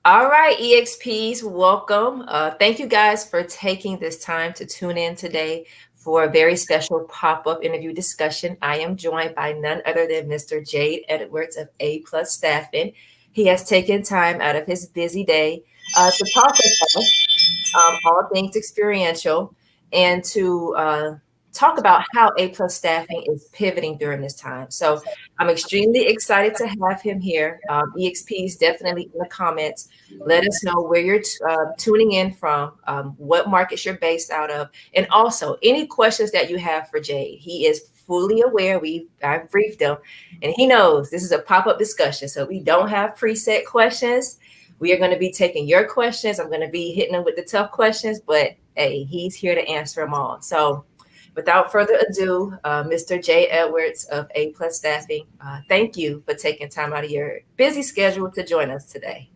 All right, EXPs, welcome. Thank you guys for taking this time to tune in today for a very special pop-up interview discussion. I am joined by none other than Mr. Jade Edwards of A Plus Staffing. He has taken time out of his busy day to talk with us all things experiential, and to talk about how A Plus Staffing is pivoting during this time. So I'm extremely excited to have him here. EXPs, definitely in the comments, let us know where you're tuning in from, what markets you're based out of, and also any questions that you have for Jade. He is fully aware. I've briefed him, and he knows this is a pop-up discussion, so we don't have preset questions. We are going to be taking your questions. I'm going to be hitting them with the tough questions, but hey, he's here to answer them all. So without further ado, Mr. Jay Edwards of A Plus Staffing, thank you for taking time out of your busy schedule to join us today.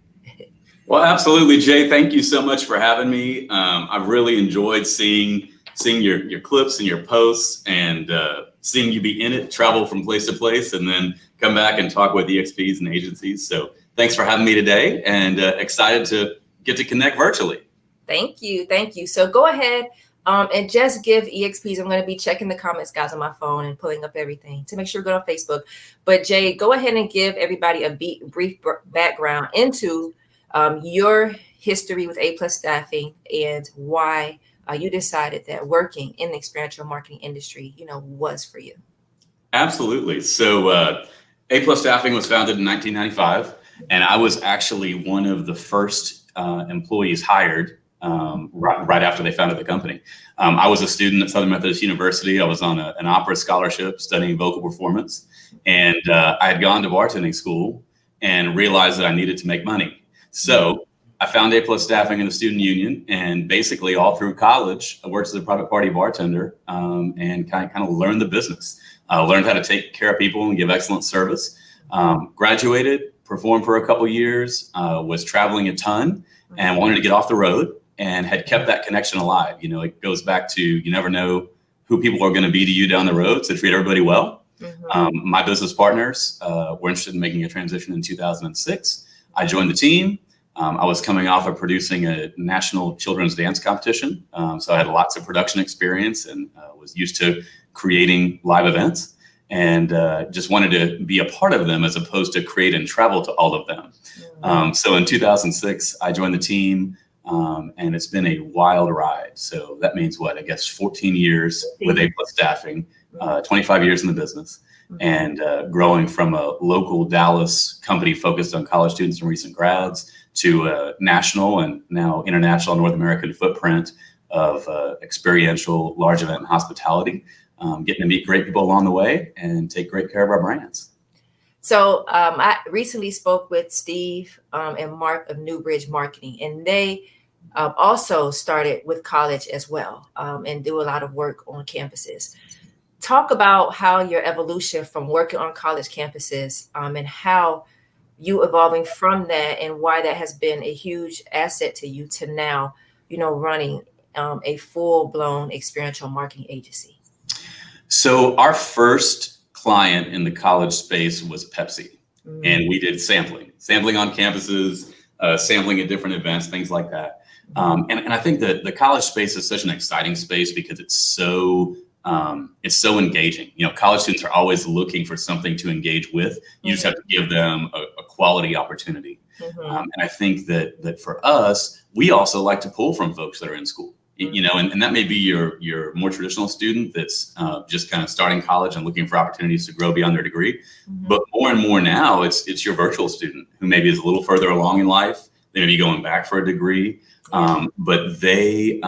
Well, absolutely, Jay. Thank you so much for having me. I've really enjoyed seeing your clips and your posts, and seeing you be in it, travel from place to place, and then come back and talk with EXPs and agencies. So thanks for having me today, and excited to get to connect virtually. Thank you. Thank you. So go ahead and just give EXPs. I'm going to be checking the comments, guys, on my phone and pulling up everything to make sure you're good on Facebook. But Jay, go ahead and give everybody a brief background into your history with A Plus Staffing and why you decided that working in the experiential marketing industry, was for you. Absolutely. So A Plus Staffing was founded in 1995, and I was actually one of the first employees hired right after they founded the company. I was a student at Southern Methodist University. I was on an opera scholarship studying vocal performance, and I had gone to bartending school and realized that I needed to make money. So I found A Plus Staffing in the student union, and basically all through college, I worked as a private party bartender and kind of learned the business. Learned how to take care of people and give excellent service. Graduated, performed for a couple years, was traveling a ton and wanted to get off the road, and had kept that connection alive. It goes back to, you never know who people are going to be to you down the road, so treat everybody well. My business partners were interested in making a transition in 2006. I joined the team. I was coming off of producing a national children's dance competition. So I had lots of production experience and was used to creating live events, and just wanted to be a part of them as opposed to create and travel to all of them. So in 2006, I joined the team, and it's been a wild ride. So that means 14 years with A Plus Staffing, 25 years in the business, and growing from a local Dallas company focused on college students and recent grads to a national and now international North American footprint of experiential large event and hospitality, getting to meet great people along the way and take great care of our brands. So I recently spoke with Steve and Mark of Newbridge Marketing, and they also started with college as well, and do a lot of work on campuses. Talk about how your evolution from working on college campuses and how you evolving from that, and why that has been a huge asset to you to now, running a full-blown experiential marketing agency. So our first client in the college space was Pepsi, and we did sampling on campuses, sampling at different events, things like that. And I think that the college space is such an exciting space because it's so engaging. College students are always looking for something to engage with. You just have to give them a quality opportunity. And I think that for us, we also like to pull from folks that are in school. And that may be your more traditional student that's just kind of starting college and looking for opportunities to grow beyond their degree. But more and more now, it's your virtual student who maybe is a little further along in life. They may be going back for a degree, but they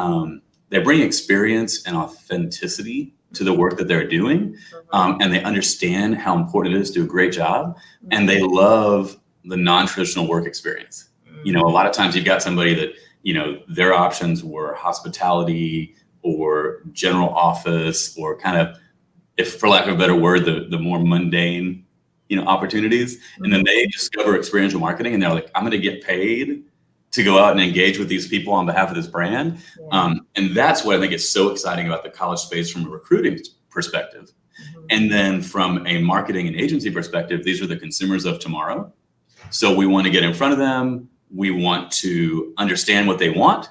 bring experience and authenticity to the work that they're doing, and they understand how important it is to do a great job, and they love the non-traditional work experience. A lot of times you've got somebody that their options were hospitality or general office, or kind of, if for lack of a better word, the more mundane, opportunities. And then they discover experiential marketing, and they're like, I'm going to get paid to go out and engage with these people on behalf of this brand. And that's what I think is so exciting about the college space from a recruiting perspective. And then from a marketing and agency perspective, these are the consumers of tomorrow. So we want to get in front of them. we want to understand what they want.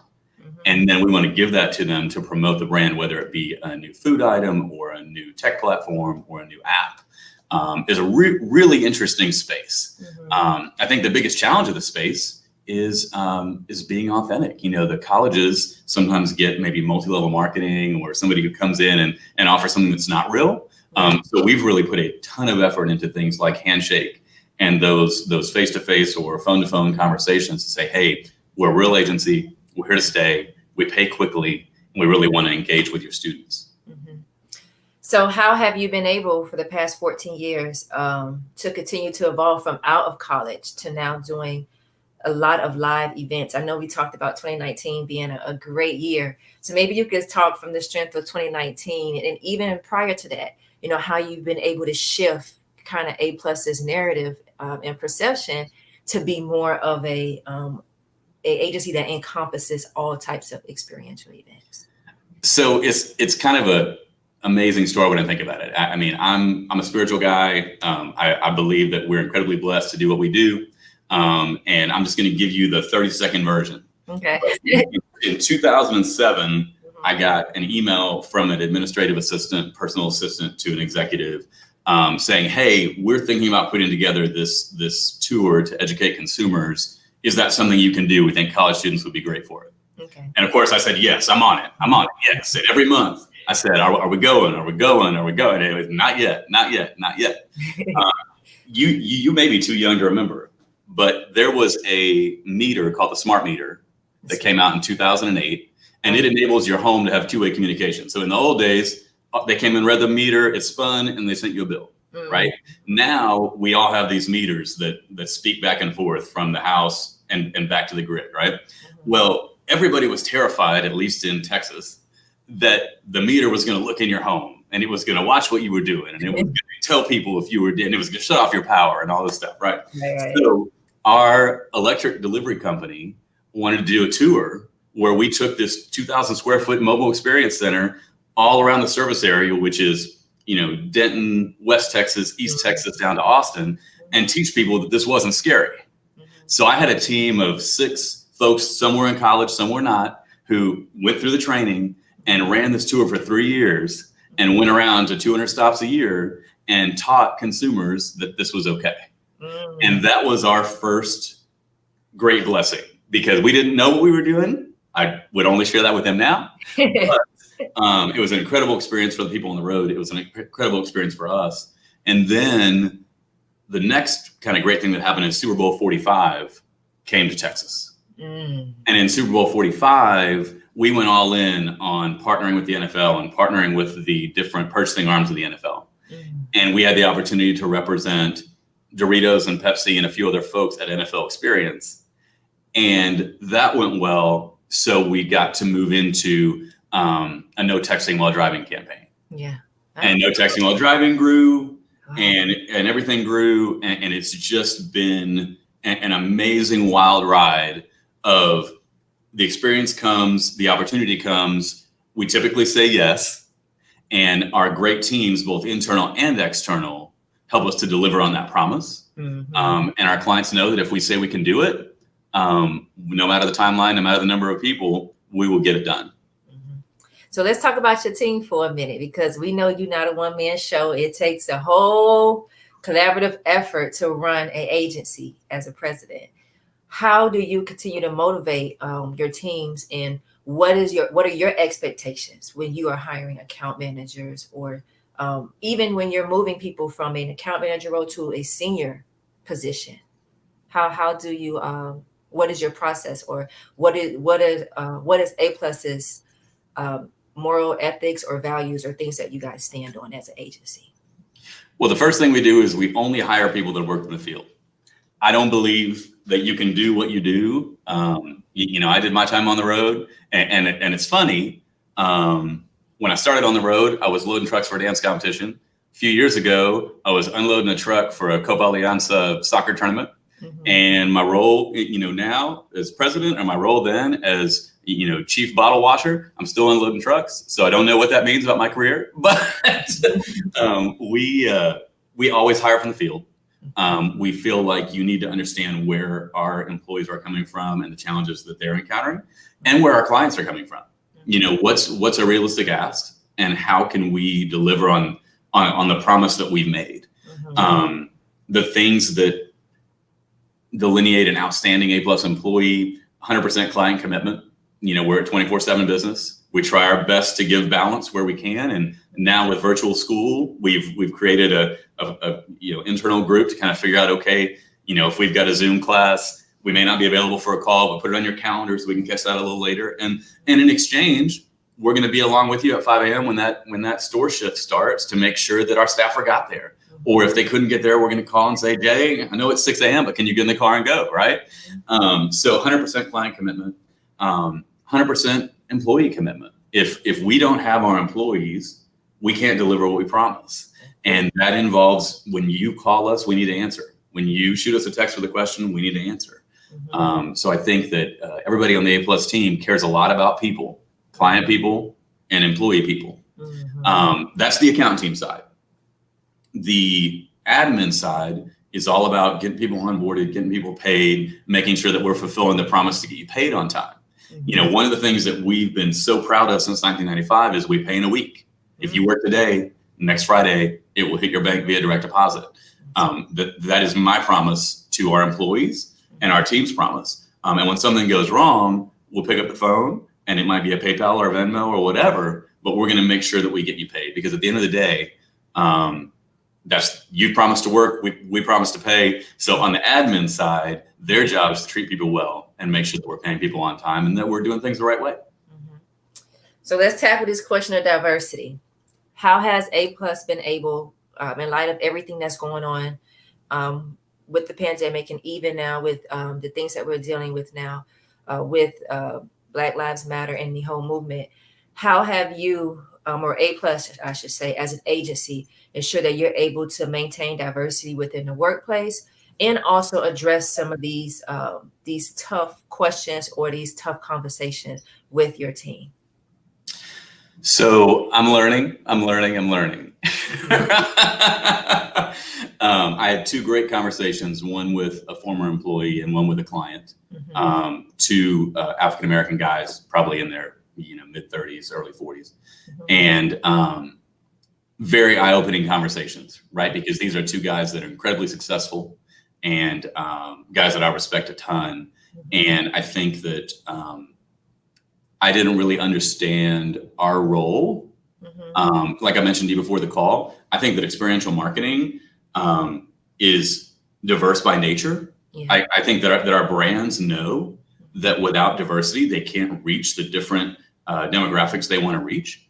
And then we want to give that to them to promote the brand, whether it be a new food item or a new tech platform or a new app. Is a really interesting space. I think the biggest challenge of the space is being authentic. You know, the colleges sometimes get maybe multi-level marketing or somebody who comes in and offers something that's not real. So we've really put a ton of effort into things like Handshake and those face-to-face or phone-to-phone conversations to say, hey, we're a real agency, we're here to stay, we pay quickly, and we really want to engage with your students. So how have you been able for the past 14 years to continue to evolve from out of college to now doing a lot of live events? I know we talked about 2019 being a great year. So maybe you could talk from the strength of 2019 and even prior to that, you know, how you've been able to shift kind of A+'s narrative and perception to be more of a agency that encompasses all types of experiential events. So it's kind of a amazing story when I think about it. I mean, I'm a spiritual guy. I believe that we're incredibly blessed to do what we do. And I'm just going to give you the 30-second version. Okay. In 2007, I got an email from an administrative assistant, personal assistant to an executive saying, hey, we're thinking about putting together this tour to educate consumers. Is that something you can do? We think college students would be great for it. Okay. And of course I said, yes, I'm on it. Yes. And every month I said, are we going? Are we going? Are we going? And it was not yet. You may be too young to remember, but there was a meter called the smart meter that came out in 2008, and it enables your home to have two-way communication. So in the old days, they came and read the meter, it spun, and they sent you a bill, right? Now we all have these meters that speak back and forth from the house and back to the grid, right? Well, everybody was terrified, at least in Texas, that the meter was going to look in your home and it was going to watch what you were doing, and it was going to tell people if you were, and it was going to shut off your power and all this stuff, right? So our electric delivery company wanted to do a tour where we took this 2,000 square foot mobile experience center all around the service area, which is, you know, Denton, West Texas, East Texas, down to Austin, and teach people that this wasn't scary. So I had a team of 6 folks, some were in college, some were not, who went through the training and ran this tour for 3 years and went around to 200 stops a year and taught consumers that this was okay. And that was our first great blessing, because we didn't know what we were doing. I would only share that with them now. But, it was an incredible experience for the people on the road. It was an incredible experience for us. And then the next kind of great thing that happened is Super Bowl 45 came to Texas. And in Super Bowl 45, we went all in on partnering with the NFL and partnering with the different purchasing arms of the NFL. And we had the opportunity to represent Doritos and Pepsi and a few other folks at NFL Experience. And that went well. So we got to move into a no texting while driving campaign. And no texting while driving grew, and everything grew. And it's just been an amazing wild ride of the experience comes, the opportunity comes. We typically say yes. And our great teams, both internal and external, help us to deliver on that promise. And our clients know that if we say we can do it, no matter the timeline, no matter the number of people, we will get it done. So let's talk about your team for a minute, because we know you're not a one-man show. It takes a whole collaborative effort to run an agency as a president. How do you continue to motivate your teams, and what are your expectations when you are hiring account managers, or even when you're moving people from an account manager role to a senior position? How do you what is your process, or what is A+'s moral ethics or values or things that you guys stand on as an agency? Well, the first thing we do is we only hire people that work in the field. I don't believe that you can do what you do. You know, I did my time on the road, and it's funny. When I started on the road, I was loading trucks for a dance competition. A few years ago, I was unloading a truck for a Copa Alianza soccer tournament. And my role, you know, now as president, or my role then as, you know, chief bottle washer, I'm still unloading trucks. So I don't know what that means about my career, but we always hire from the field. We feel like you need to understand where our employees are coming from and the challenges that they're encountering, and where our clients are coming from. What's a realistic ask, and how can we deliver on the promise that we've made? The things that delineate an outstanding A+ employee: 100% client commitment. We're a 24/7 business. We try our best to give balance where we can, and now with virtual school, we've created a internal group to kind of figure out, okay, if we've got a Zoom class, we may not be available for a call, but put it on your calendar so we can catch that a little later. And in exchange, we're going to be along with you at 5 a.m. when that store shift starts, to make sure that our staff got there. Or if they couldn't get there, we're going to call and say, Jay, I know it's 6 a.m., but can you get in the car and go, right? So 100% client commitment, 100% employee commitment. If we don't have our employees, we can't deliver what we promise. And that involves, when you call us, we need to answer. When you shoot us a text with a question, we need to answer. So I think that everybody on the A+ team cares a lot about people, client people and employee people. That's the account team side. The admin side is all about getting people onboarded, getting people paid, making sure that we're fulfilling the promise to get you paid on time. One of the things that we've been so proud of since 1995 is we pay in a week. If you work today, next Friday, it will hit your bank via direct deposit. That is my promise to our employees and our team's promise. And when something goes wrong, we'll pick up the phone, and it might be a PayPal or a Venmo or whatever, but we're going to make sure that we get you paid, because at the end of the day, you promised to work, we promised to pay. So on the admin side, their job is to treat people well and make sure that we're paying people on time and that we're doing things the right way. So let's tackle this question of diversity. How has A+ been able, in light of everything that's going on with the pandemic, and even now with the things that we're dealing with now with Black Lives Matter and the whole movement, how have you, or A+, I should say, as an agency, ensure that you're able to maintain diversity within the workplace, and also address some of these tough questions or these tough conversations with your team? So I'm learning. I had two great conversations, one with a former employee and one with a client, two African-American guys, probably in their mid-30s, early 40s. And very eye-opening conversations, right? Because these are two guys that are incredibly successful, and guys that I respect a ton. And I think that I didn't really understand our role. Like I mentioned to you before the call, I think that experiential marketing is diverse by nature. I think that our brands know that without diversity, they can't reach the different demographics they want to reach.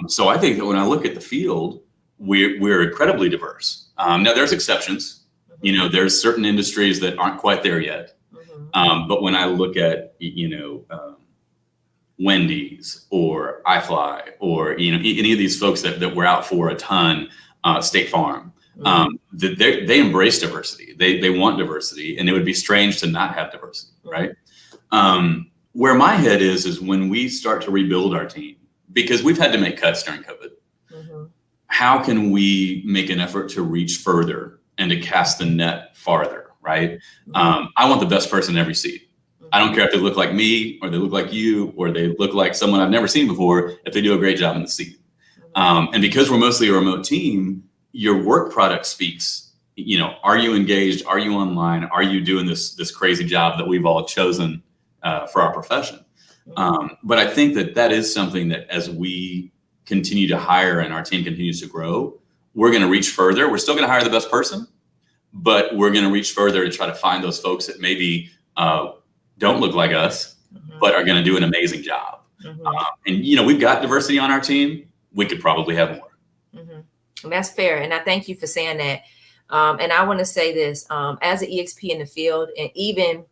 So I think that when I look at the field, we're incredibly diverse. Now there's exceptions. There's certain industries that aren't quite there yet. But when I look at, Wendy's or iFly or, any of these folks that we're out for a ton, State Farm, they embrace diversity. They want diversity, and it would be strange to not have diversity, right? Where my head is when we start to rebuild our team, because we've had to make cuts during COVID. How can we make an effort to reach further and to cast the net farther, right? I want the best person in every seat. I don't care if they look like me or they look like you or they look like someone I've never seen before, if they do a great job in the seat. And because we're mostly a remote team, your work product speaks. Are you engaged? Are you online? Are you doing this crazy job that we've all chosen for our profession? But I think that is something that, as we continue to hire and our team continues to grow, we're going to reach further. We're still going to hire the best person, but we're going to reach further to try to find those folks that maybe don't look like us, but are going to do an amazing job. And we've got diversity on our team. We could probably have more. And that's fair. And I thank you for saying that. And I want to say this, as an EXP in the field, and even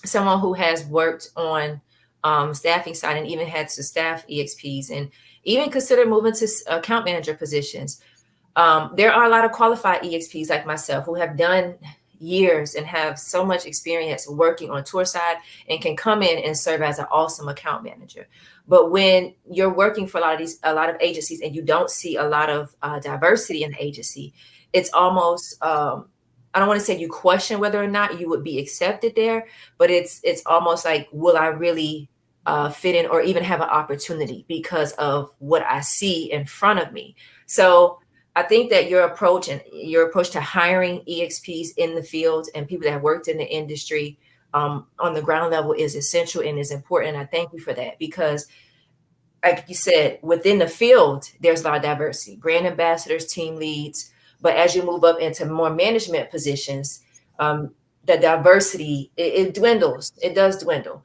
someone who has worked on staffing side and even had to staff EXPs and even consider moving to account manager positions. There are a lot of qualified EXPs like myself who have done years and have so much experience working on tour side and can come in and serve as an awesome account manager. But when you're working for a lot of agencies and you don't see a lot of diversity in the agency, it's almost I don't want to say you question whether or not you would be accepted there, but it's almost like, will I really fit in or even have an opportunity because of what I see in front of me? So I think that your approach to hiring EXPs in the field and people that have worked in the industry on the ground level is essential and is important. And I thank you for that, because like you said, within the field, there's a lot of diversity, brand ambassadors, team leads. But as you move up into more management positions, the diversity, it dwindles. It does dwindle.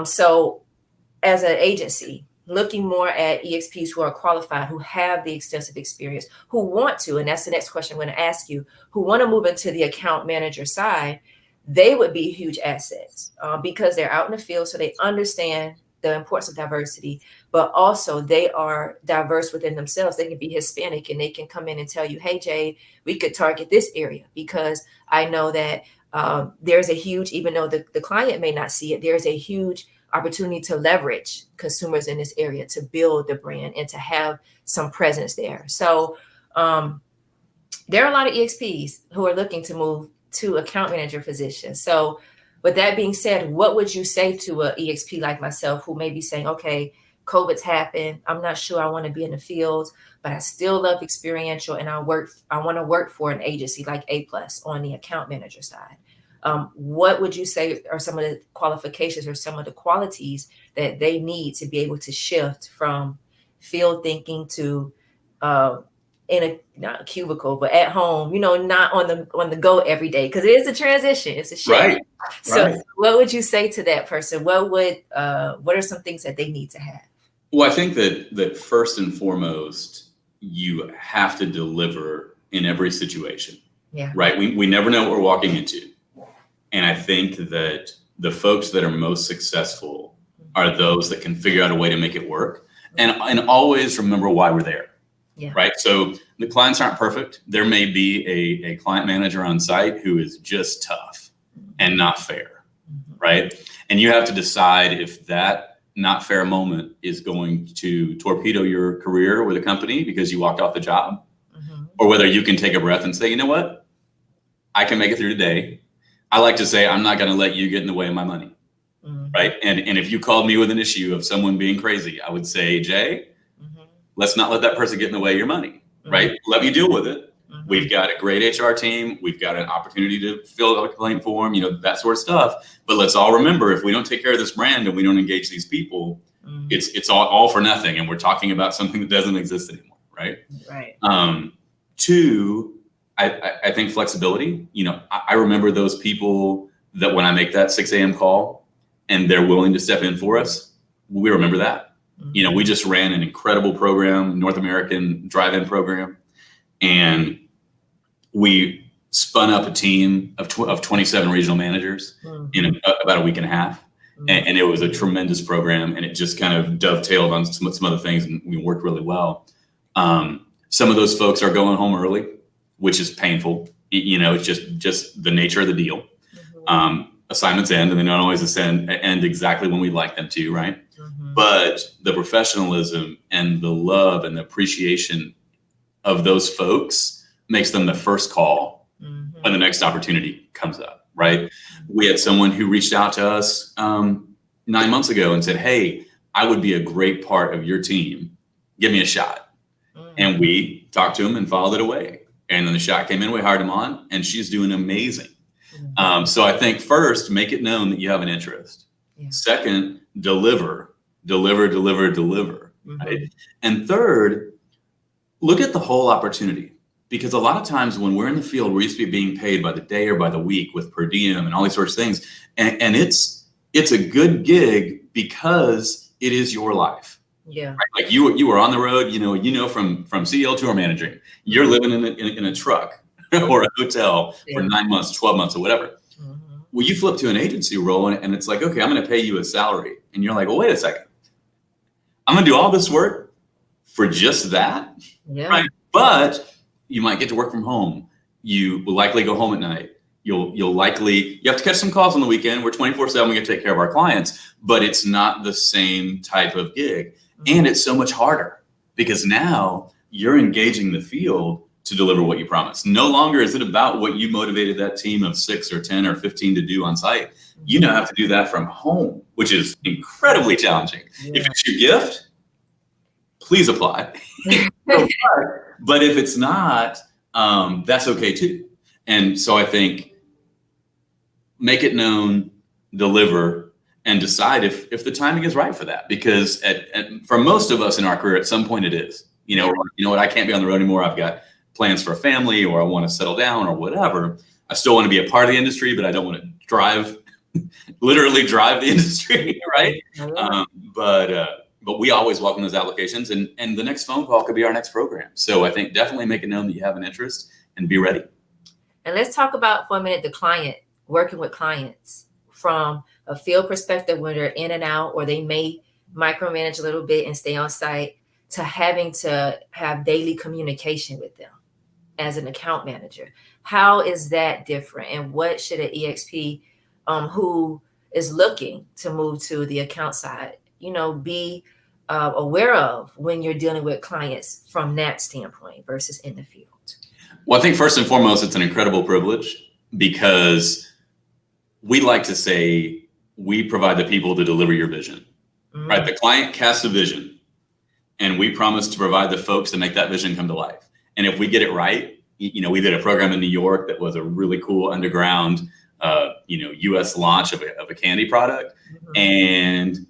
So as an agency, looking more at EXPs who are qualified, who have the extensive experience, who want to, and that's the next question I'm going to ask you, who want to move into the account manager side, they would be huge assets because they're out in the field. So they understand the importance of diversity, but also they are diverse within themselves. They can be Hispanic and they can come in and tell you, hey, Jade, we could target this area because I know that there's a huge, even though the client may not see it, there's a huge opportunity to leverage consumers in this area to build the brand and to have some presence there. So there are a lot of EXPs who are looking to move to account manager positions. So with that being said, what would you say to a EXP like myself who may be saying, okay, COVID's happened, I'm not sure I want to be in the field, but I still love experiential and I want to work for an agency like A+ on the account manager side. What would you say are some of the qualifications or some of the qualities that they need to be able to shift from field thinking to in a not a cubicle, but at home, not on the go every day, because it is a transition, it's a shift. Right. So Right. what would you say to that person? What are some things that they need to have? Well, I think that first and foremost, you have to deliver in every situation. Yeah. Right. We never know what we're walking into. And I think that the folks that are most successful are those that can figure out a way to make it work and always remember why we're there. Yeah. Right. So the clients aren't perfect. There may be a client manager on site who is just tough and not fair. Right. And you have to decide if that not fair moment is going to torpedo your career with a company because you walked off the job, or whether you can take a breath and say, you know what, I can make it through today. I like to say, I'm not going to let you get in the way of my money. Right. And if you called me with an issue of someone being crazy, I would say, Jay, let's not let that person get in the way of your money. Right. Let me deal with it. We've got a great HR team. We've got an opportunity to fill out a complaint form, that sort of stuff. But let's all remember, if we don't take care of this brand and we don't engage these people, it's all for nothing. And we're talking about something that doesn't exist anymore. Right. Right. Two, I think flexibility. I remember those people that when I make that 6 a.m. call and they're willing to step in for us, we remember that. We just ran an incredible program, North American drive-in program, and we spun up a team of 27 regional managers in about a week and a half. And it was a tremendous program, and it just kind of dovetailed on some other things, and we worked really well. Some of those folks are going home early, which is painful. It's just the nature of the deal. Assignments end, and they don't always end exactly when we'd like them to, right? But the professionalism and the love and the appreciation of those folks makes them the first call when the next opportunity comes up, right? We had someone who reached out to us 9 months ago and said, hey, I would be a great part of your team. Give me a shot. And we talked to him and followed it away. And then the shot came in, we hired him on, and she's doing amazing. So I think first, make it known that you have an interest. Second, deliver. Right? And third, look at the whole opportunity, because a lot of times when we're in the field, we're used to be being paid by the day or by the week with per diem and all these sorts of things. And it's a good gig because it is your life. Yeah. Right? Like you were on the road, from CEO tour managing, you're living in a truck or a hotel for 9 months, 12 months or whatever. Well, you flip to an agency role and it's like, okay, I'm going to pay you a salary. And you're like, well, wait a second. I'm going to do all this work for just that. Yeah. Right. But you might get to work from home. You will likely go home at night. You have to catch some calls on the weekend. We're 24/7. We can take care of our clients, but it's not the same type of gig. And it's so much harder because now you're engaging the field to deliver what you promised. No longer is it about what you motivated that team of 6 or 10 or 15 to do on site. You now have to do that from home, which is incredibly challenging. Yeah. If it's your gift, please apply. But if it's not, that's okay too. And so I think make it known, deliver, and decide if the timing is right for that. Because for most of us in our career, at some point it is. You know what, I can't be on the road anymore. I've got plans for a family, or I want to settle down, or whatever. I still want to be a part of the industry, but I don't want to literally drive the industry, right? But we always welcome those applications, and the next phone call could be our next program. So I think definitely make it known that you have an interest and be ready. And let's talk about for a minute the client, working with clients from a field perspective when they're in and out, or they may micromanage a little bit and stay on site, to having to have daily communication with them as an account manager. How is that different? And what should an EXP who is looking to move to the account side, be aware of when you're dealing with clients from that standpoint versus in the field? Well, I think first and foremost, it's an incredible privilege, because we like to say we provide the people to deliver your vision, right? The client casts a vision, and we promise to provide the folks to make that vision come to life. And if we get it right, we did a program in New York that was a really cool underground, U.S. launch of a candy product. And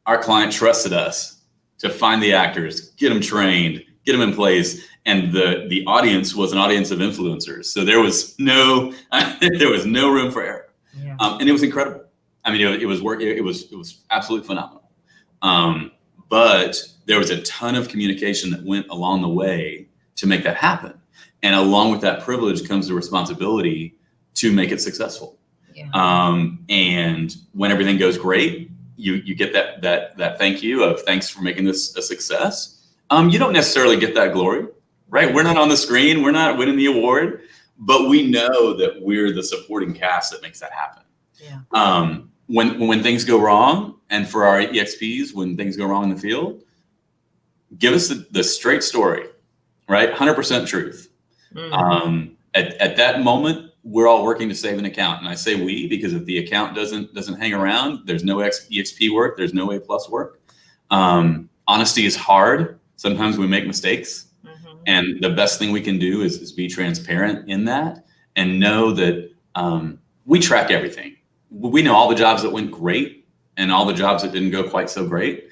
our client trusted us to find the actors, get them trained, get them in place. And the audience was an audience of influencers. So there was no room for error. Yeah. And it was incredible. I mean, it was absolutely phenomenal. But there was a ton of communication that went along the way to make that happen. And along with that privilege comes the responsibility to make it successful. Yeah. And when everything goes great, you get that thank you of thanks for making this a success. You don't necessarily get that glory, right? We're not on the screen. We're not winning the award, but we know that we're the supporting cast that makes that happen. Yeah. When things go wrong, and for our EXPs, when things go wrong in the field, give us the straight story, right? 100% truth. At that moment, we're all working to save an account. And I say we, because if the account doesn't hang around, there's no EXP work, there's no A+ work. Honesty is hard. Sometimes we make mistakes. And the best thing we can do is be transparent in that, and know that we track everything. We know all the jobs that went great and all the jobs that didn't go quite so great.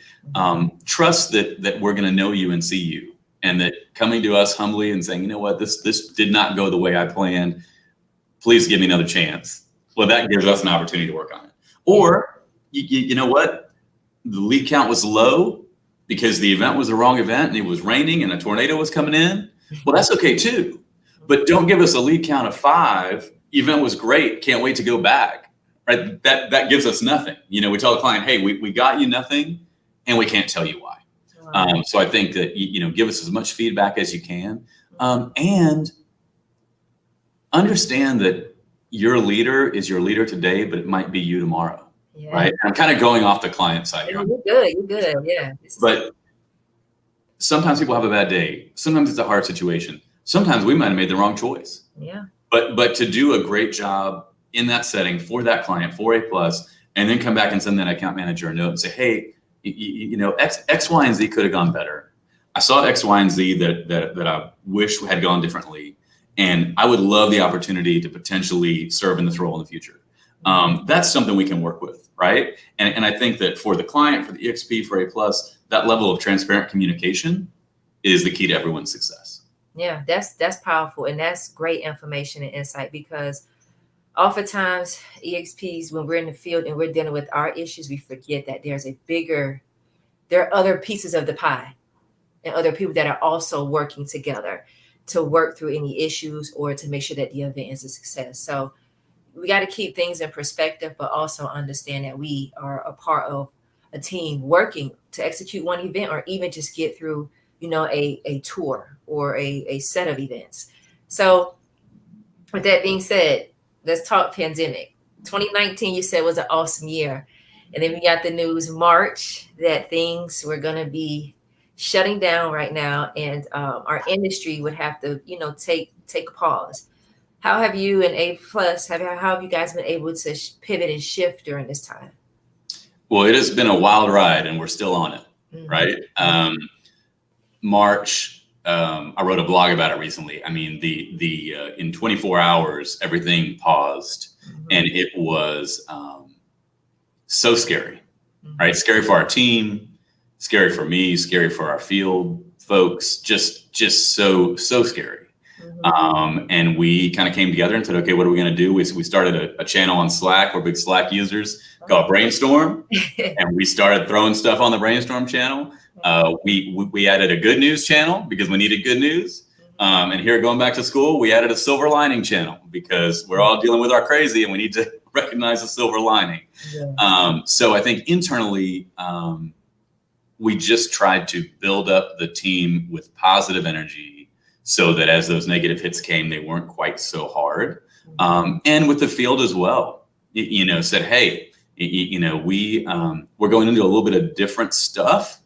Trust that we're going to know you and see you, and that coming to us humbly and saying, this did not go the way I planned. Please give me another chance. Well, that gives us an opportunity to work on it. Or, you know what? The lead count was low because the event was the wrong event and it was raining and a tornado was coming in. Well, that's okay too. But don't give us a lead count of 5. Event was great. Can't wait to go back. Right? That gives us nothing. We tell the client, hey, we got you nothing, and we can't tell you why. Wow. So I think that, give us as much feedback as you can, and understand that your leader is your leader today, but it might be you tomorrow. Yeah. Right? I'm kind of going off the client side here. You're good. Yeah. But sometimes people have a bad day. Sometimes it's a hard situation. Sometimes we might have made the wrong choice. Yeah. But to do a great job in that setting for that client, for A+, and then come back and send that account manager a note and say, hey, X, Y, and Z could have gone better. I saw X, Y, and Z that I wish had gone differently. And I would love the opportunity to potentially serve in this role in the future. That's something we can work with, right? And I think that for the client, for the EXP, for A+, that level of transparent communication is the key to everyone's success. Yeah, that's powerful. And that's great information and insight, because oftentimes EXPs, when we're in the field and we're dealing with our issues, we forget that there are other pieces of the pie and other people that are also working together to work through any issues or to make sure that the event is a success. So we got to keep things in perspective, but also understand that we are a part of a team working to execute one event, or even just get through, a tour or a set of events. So with that being said, let's talk pandemic. 2019, you said, was an awesome year. And then we got the news March that things were going to be shutting down right now, and our industry would have to, take a pause. How have you and A Plus, how have you guys been able to pivot and shift during this time? Well, it has been a wild ride, and we're still on it, right? March, I wrote a blog about it recently. I mean, in 24 hours, everything paused, and it was so scary, right? Scary for our team, scary for me, scary for our field folks, just so scary. And we kind of came together and said, okay, what are we going to do? We started a channel on Slack. We're big Slack users, called Brainstorm. And we started throwing stuff on the Brainstorm channel. We added a good news channel because we needed good news. And here, going back to school, we added a silver lining channel because we're all dealing with our crazy and we need to recognize the silver lining. So I think internally, we just tried to build up the team with positive energy, so that as those negative hits came, they weren't quite so hard. And with the field as well, said, hey, we're going into a little bit of different stuff,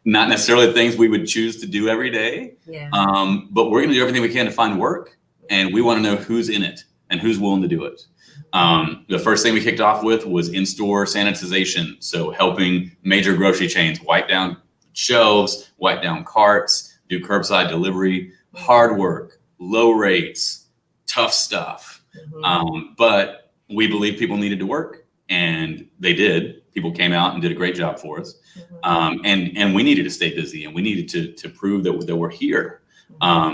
not necessarily things we would choose to do every day, but we're going to do everything we can to find work. And we want to know who's in it and who's willing to do it. The first thing we kicked off with was in-store sanitization. So helping major grocery chains wipe down shelves, wipe down carts, do curbside delivery, hard work, low rates, tough stuff. But we believe people needed to work, and they did. People came out and did a great job for us. And we needed to stay busy, and we needed to prove that we're here.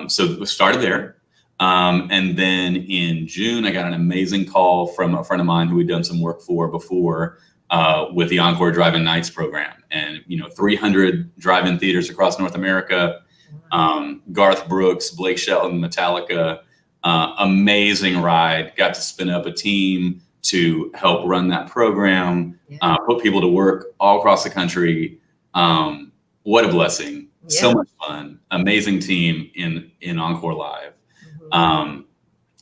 So we started there. And then in June, I got an amazing call from a friend of mine who we'd done some work for before, with the Encore Drive-In Nights program, and 300 drive-in theaters across North America. Garth Brooks, Blake Shelton, Metallica, amazing ride. Got to spin up a team to help run that program, put people to work all across the country. What a blessing. So much fun. Amazing team in Encore Live. And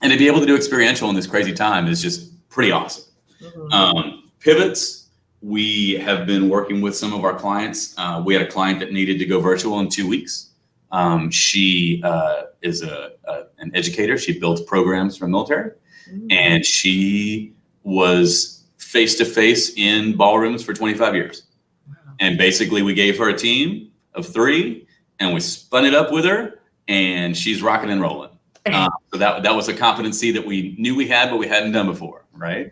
to be able to do experiential in this crazy time is just pretty awesome. Pivots. We have been working with some of our clients. We had a client that needed to go virtual in 2 weeks. She is an educator. She builds programs for the military, and she was face-to-face in ballrooms for 25 years. And basically, we gave her a team of 3, and we spun it up with her, and she's rocking and rolling. So that was a competency that we knew we had, but we hadn't done before, right?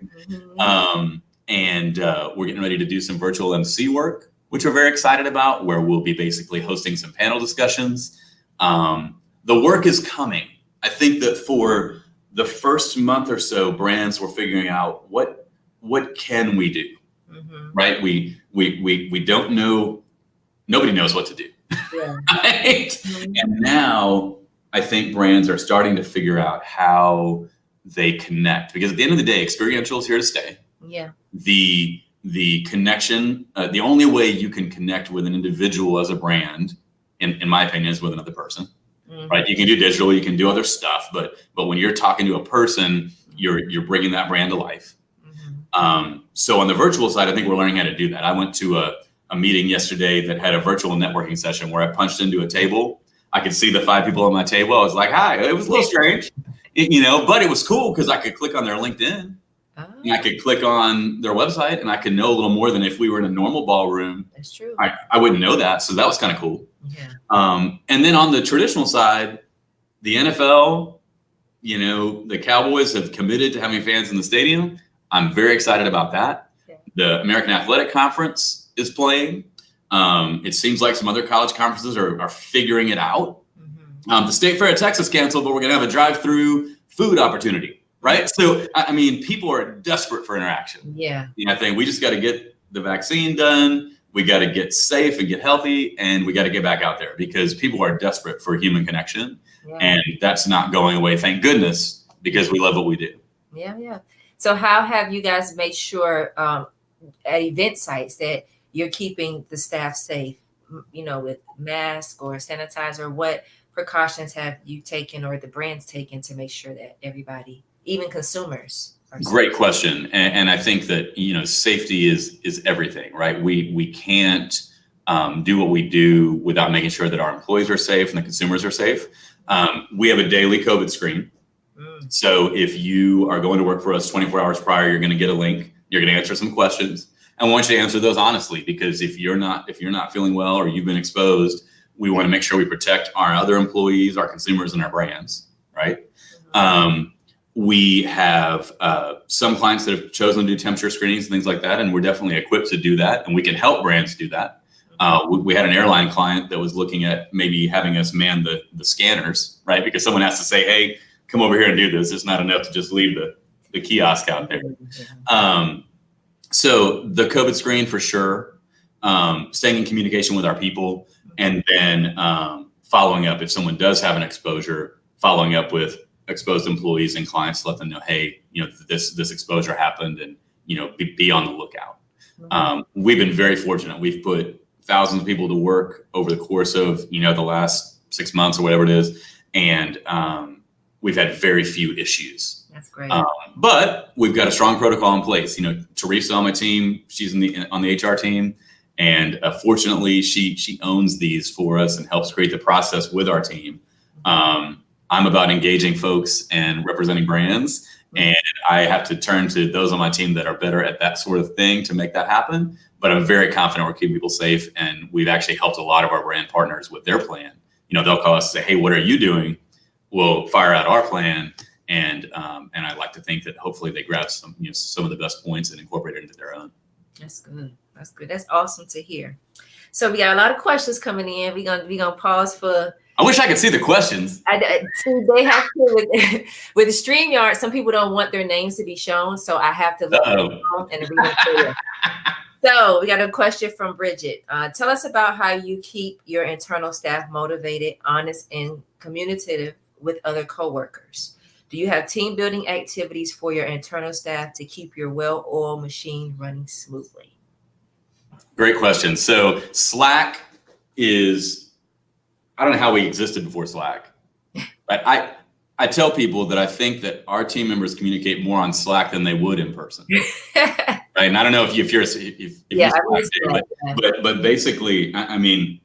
And we're getting ready to do some virtual MC work, which we're very excited about, where we'll be basically hosting some panel discussions. The work is coming. I think that for the first month or so, brands were figuring out what can we do, right? We don't know. Nobody knows what to do, right? And now I think brands are starting to figure out how they connect, because at the end of the day, experiential is here to stay. The connection, the only way you can connect with an individual as a brand, in my opinion, is with another person, right? You can do digital, you can do other stuff, but when you're talking to a person, you're bringing that brand to life. So on the virtual side, I think we're learning how to do that. I went to a meeting yesterday that had a virtual networking session where I punched into a table. I could see the 5 people on my table. I was like, hi. It was a little strange, but it was cool because I could click on their LinkedIn. And I could click on their website, and I could know a little more than if we were in a normal ballroom. That's true. I wouldn't know that. So that was kind of cool. And then on the traditional side, the NFL, the Cowboys have committed to having fans in the stadium. I'm very excited about that. The American Athletic Conference is playing. It seems like some other college conferences are figuring it out. The State Fair of Texas canceled, but we're going to have a drive-through food opportunity. Right. So, I mean, people are desperate for interaction. I think we just got to get the vaccine done. We got to get safe and get healthy, and we got to get back out there because people are desperate for human connection. And that's not going away. Thank goodness, because we love what we do. So how have you guys made sure at event sites that you're keeping the staff safe, with mask or sanitizer? What precautions have you taken or the brands taken to make sure that everybody, even consumers, are safe? Great question. And I think that, safety is everything, right? We can't do what we do without making sure that our employees are safe and the consumers are safe. We have a daily COVID screen. So if you are going to work for us 24 hours prior, you're going to get a link. You're going to answer some questions. And I want you to answer those honestly, because if you're not feeling well or you've been exposed, we want to make sure we protect our other employees, our consumers, and our brands, right? We have some clients that have chosen to do temperature screenings and things like that, and we're definitely equipped to do that, and we can help brands do that. We had an airline client that was looking at maybe having us man the scanners, right? Because someone has to say, hey, come over here and do this. It's not enough to just leave the kiosk out there. So the COVID screen for sure, staying in communication with our people, and then following up if someone does have an exposure, following up with exposed employees and clients to let them know, hey, this exposure happened, and be on the lookout. We've been very fortunate. We've put thousands of people to work over the course of the last 6 months or whatever it is, and we've had very few issues. That's great. But we've got a strong protocol in place. Teresa on my team, she's on the HR team, and fortunately, she owns these for us and helps create the process with our team. I'm about engaging folks and representing brands, and I have to turn to those on my team that are better at that sort of thing to make that happen. But I'm very confident we're keeping people safe, and we've actually helped a lot of our brand partners with their plan. They'll call us and say, hey, what are you doing? We'll fire out our plan, and I like to think that hopefully they grab some of the best points and incorporate it into their own. That's good. That's good. That's awesome to hear. So we got a lot of questions coming in. We're gonna pause for. I wish I could see the questions. See, they have to with the StreamYard. Some people don't want their names to be shown, so I have to look at them and read them. So we got a question from Bridget. Tell us about how you keep your internal staff motivated, honest, and communicative with other coworkers. Do you have team building activities for your internal staff to keep your well-oiled machine running smoothly? Great question. So Slack is, I don't know how we existed before Slack. But I tell people that I think that our team members communicate more on Slack than they would in person. Right? And I don't know if you're but basically, I mean,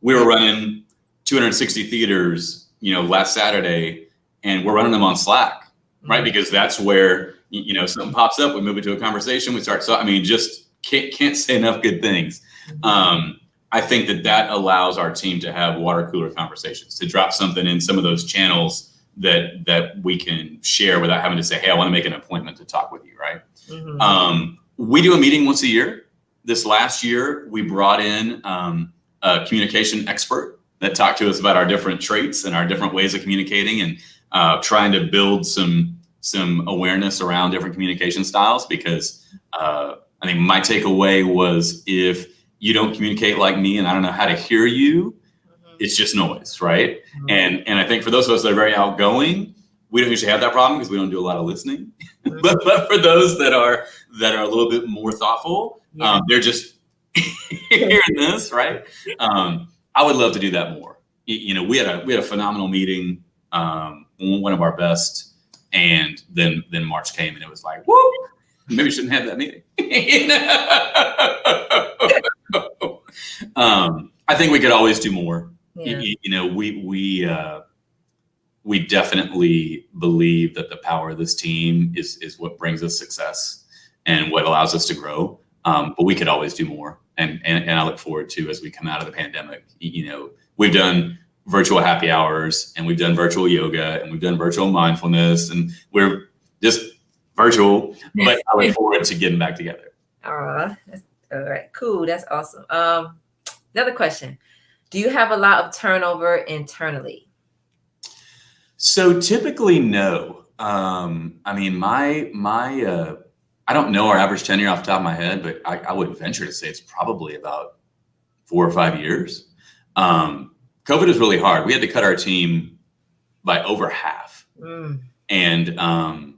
we were running 260 theaters, last Saturday, and we're running them on Slack, right? Because that's where, something pops up, we move it to a conversation, we start. So, I mean, just can't say enough good things. I think that allows our team to have water cooler conversations, to drop something in some of those channels that we can share without having to say, hey, I want to make an appointment to talk with you, right? We do a meeting once a year. This last year, we brought in a communication expert that talked to us about our different traits and our different ways of communicating, and trying to build some awareness around different communication styles, because I think my takeaway was, if you don't communicate like me and I don't know how to hear you, it's just noise, right? And I think for those of us that are very outgoing, we don't usually have that problem because we don't do a lot of listening. but for those that are a little bit more thoughtful, they're just hearing this, right? I would love to do that more. We had a phenomenal meeting, one of our best, and then March came and it was like, whoa, maybe we shouldn't have that meeting. I think we could always do more. We definitely believe that the power of this team is what brings us success and what allows us to grow. But we could always do more. And I look forward to, as we come out of the pandemic, we've done virtual happy hours, and we've done virtual yoga, and we've done virtual mindfulness, and we're just virtual, but I look forward to getting back together. All right, cool. That's awesome. Another question. Do you have a lot of turnover internally? So typically, no. I mean, I don't know our average tenure off the top of my head, but I would venture to say it's probably about 4 or 5 years. COVID was really hard. We had to cut our team by over half. And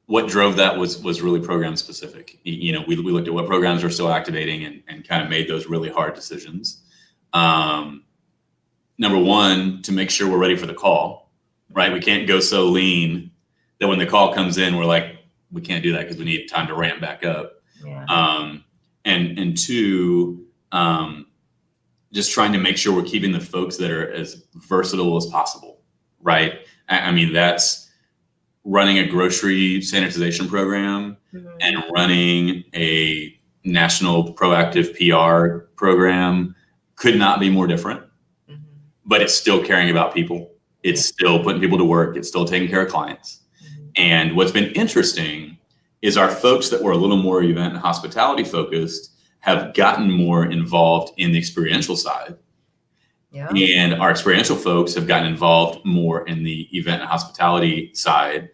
what drove that was really program specific. We looked at what programs were still activating and kind of made those really hard decisions. Number one, to make sure we're ready for the call, right? We can't go so lean that when the call comes in, we're like, we can't do that because we need time to ramp back up. And two, just trying to make sure we're keeping the folks that are as versatile as possible, right? I mean, that's running a grocery sanitization program and running a national proactive PR program could not be more different, but it's still caring about people. It's still putting people to work. It's still taking care of clients. And what's been interesting is our folks that were a little more event and hospitality focused have gotten more involved in the experiential side. Yeah. And our experiential folks have gotten involved more in the event and hospitality side.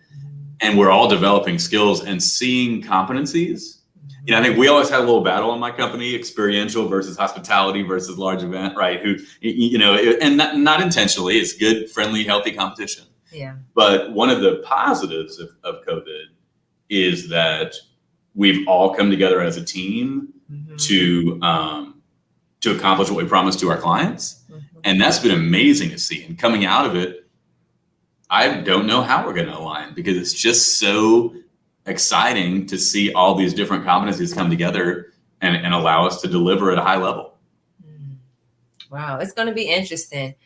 And we're all developing skills and seeing competencies. You know, I think we always had a little battle in my company, experiential versus hospitality versus large event, right? Who, you know, and not intentionally, it's good, friendly, healthy competition. Yeah. But one of the positives of COVID is that we've all come together as a team to accomplish what we promised to our clients. And that's been amazing to see. And coming out of it, I don't know how we're going to align, because it's just so exciting to see all these different competencies come together and allow us to deliver at a high level. Wow. It's going to be interesting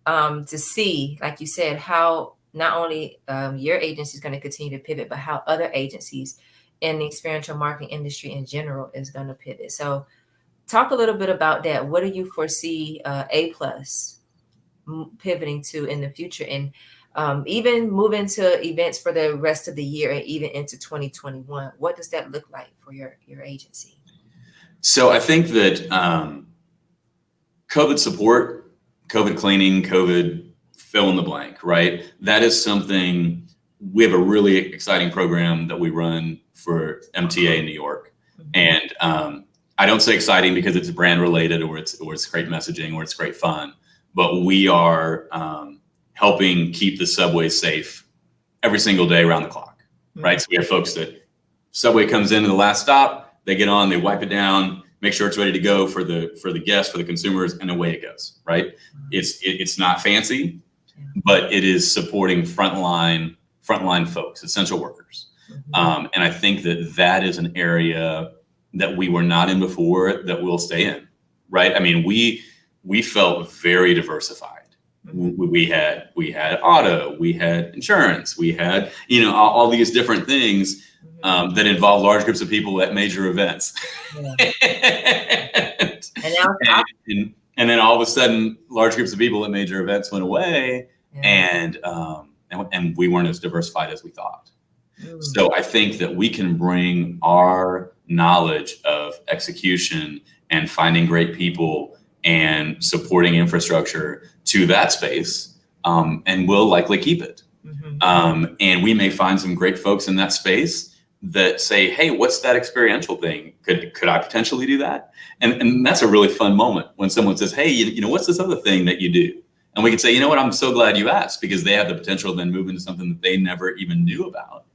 to see, like you said, how not only your agency is going to continue to pivot, but how other agencies in the experiential marketing industry in general is going to pivot. So talk a little bit about that. What do you foresee A+ pivoting to in the future, and even moving to events for the rest of the year and even into 2021? What does that look like for your agency? So I think that COVID support, COVID cleaning, COVID fill in the blank, right? That is something. We have a really exciting program that we run for MTA in New York. And I don't say exciting because it's brand related or it's great messaging or it's great fun, but we are helping keep the subway safe every single day around the clock, right? So we have folks that subway comes into the last stop, they get on, they wipe it down, make sure it's ready to go for the guests, for the consumers, and away it goes, right? It's not fancy, but it is supporting frontline folks, essential workers. And I think that is an area that we were not in before that we'll stay in, right? I mean, we felt very diversified. We had auto, we had insurance, we had, you know, all these different things that involve large groups of people at major events. And then all of a sudden, large groups of people at major events went away, and we weren't as diversified as we thought. So I think that we can bring our knowledge of execution and finding great people and supporting infrastructure to that space, and we'll likely keep it. And we may find some great folks in that space that say, hey, what's that experiential thing? Could I potentially do that? And that's a really fun moment when someone says, hey, you know, what's this other thing that you do? And we can say, you know what, I'm so glad you asked, because they have the potential to then move into something that they never even knew about.